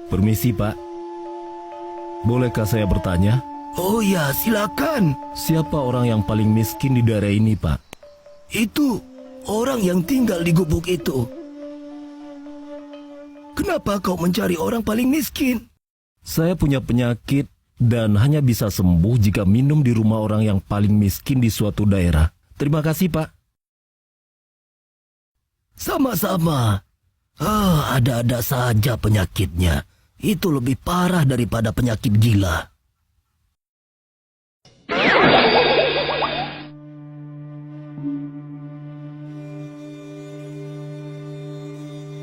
Permisi, Pak. Bolehkah saya bertanya? Oh ya, silakan. Siapa orang yang paling miskin di daerah ini, Pak? Itu orang yang tinggal di gubuk itu. Kenapa kau mencari orang paling miskin? Saya punya penyakit dan hanya bisa sembuh jika minum di rumah orang yang paling miskin di suatu daerah. Terima kasih, Pak. Sama-sama. Ada-ada saja penyakitnya. Itu lebih parah daripada penyakit gila.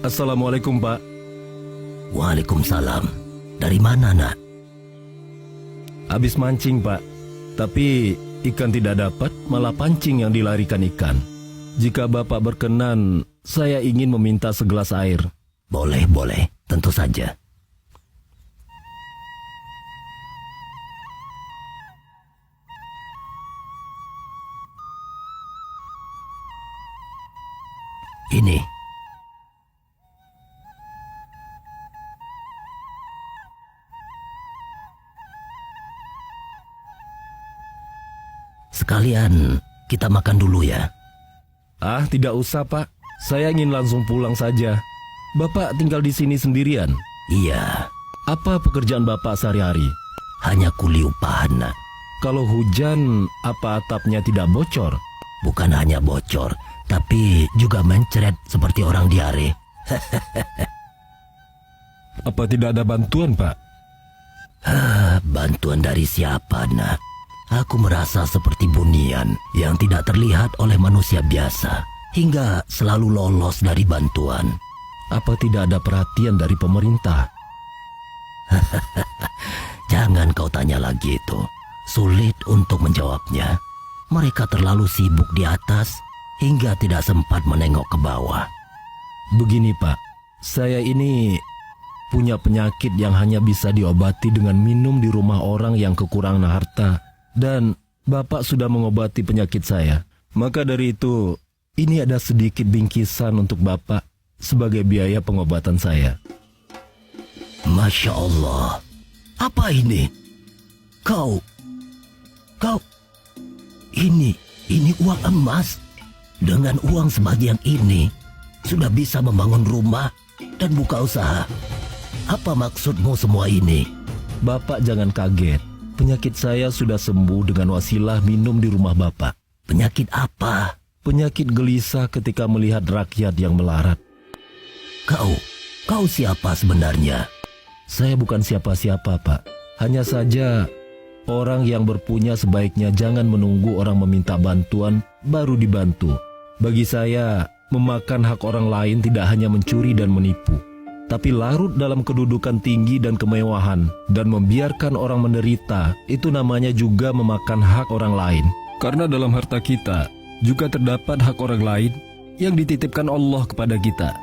Assalamualaikum, Pak. Waalaikumsalam. Dari mana, nak? Habis mancing, Pak. Tapi ikan tidak dapat, malah pancing yang dilarikan ikan. Jika Bapak berkenan, saya ingin meminta segelas air. Boleh, boleh. Tentu saja. Ini. Sekalian kita makan dulu ya. Ah, tidak usah, Pak. Saya ingin langsung pulang saja. Bapak tinggal di sini sendirian? Iya, Apa pekerjaan Bapak sehari-hari? hanya kuli upahan, nak. Kalau hujan, apa atapnya tidak bocor? Bukan hanya bocor, tapi juga mencret seperti orang diare. Apa tidak ada bantuan, Pak? Bantuan dari siapa, nak? Aku merasa seperti bunian yang tidak terlihat oleh manusia biasa, hingga selalu lolos dari bantuan. Apa tidak ada perhatian dari pemerintah? Jangan kau tanya lagi itu. Sulit untuk menjawabnya. Mereka terlalu sibuk di atas hingga tidak sempat menengok ke bawah. Begini, Pak. Saya ini punya penyakit yang hanya bisa diobati dengan minum di rumah orang yang kekurangan harta. Dan Bapak sudah mengobati penyakit saya. Maka dari itu, ini ada sedikit bingkisan untuk Bapak sebagai biaya pengobatan saya. Masya Allah. Apa ini? Kau, ini uang emas. Dengan uang sebagian ini, sudah bisa membangun rumah dan buka usaha. Apa maksudmu semua ini? Bapak jangan kaget. Penyakit saya sudah sembuh dengan wasilah minum di rumah Bapak. Penyakit apa? Penyakit gelisah ketika melihat rakyat yang melarat. Kau siapa sebenarnya? Saya bukan siapa-siapa, Pak. Hanya saja orang yang berpunya sebaiknya jangan menunggu orang meminta bantuan baru dibantu. Bagi saya, memakan hak orang lain tidak hanya mencuri dan menipu, tapi larut dalam kedudukan tinggi dan kemewahan dan membiarkan orang menderita, itu namanya juga memakan hak orang lain. Karena dalam harta kita juga terdapat hak orang lain yang dititipkan Allah kepada kita.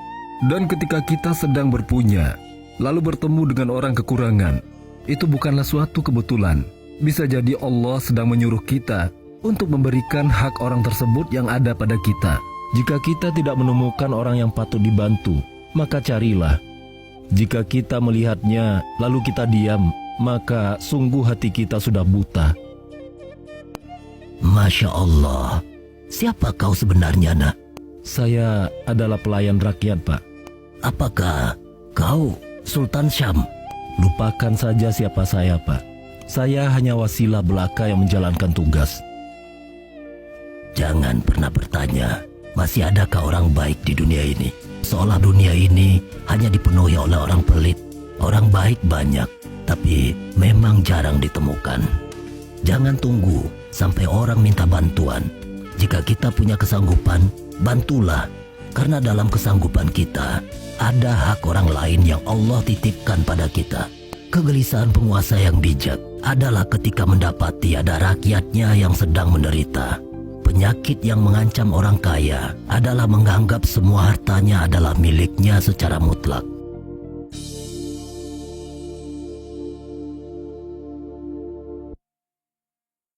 Dan ketika kita sedang berpunya, lalu bertemu dengan orang kekurangan, itu bukanlah suatu kebetulan. Bisa jadi Allah sedang menyuruh kita untuk memberikan hak orang tersebut yang ada pada kita. Jika kita tidak menemukan orang yang patut dibantu, maka carilah. Jika kita melihatnya, lalu kita diam, maka sungguh hati kita sudah buta. Masya Allah. Siapa kau sebenarnya, nak? Saya adalah pelayan rakyat, Pak. Apakah kau Sultan Syam? Lupakan saja siapa saya, Pak. Saya hanya wasilah belaka yang menjalankan tugas. Jangan pernah bertanya, masih adakah orang baik di dunia ini? Seolah dunia ini hanya dipenuhi oleh orang pelit. Orang baik banyak, tapi memang jarang ditemukan. Jangan tunggu sampai orang minta bantuan. Jika kita punya kesanggupan, bantulah. Karena dalam kesanggupan kita, ada hak orang lain yang Allah titipkan pada kita. Kegelisahan penguasa yang bijak adalah ketika mendapati ada rakyatnya yang sedang menderita. Penyakit yang mengancam orang kaya adalah menganggap semua hartanya adalah miliknya secara mutlak.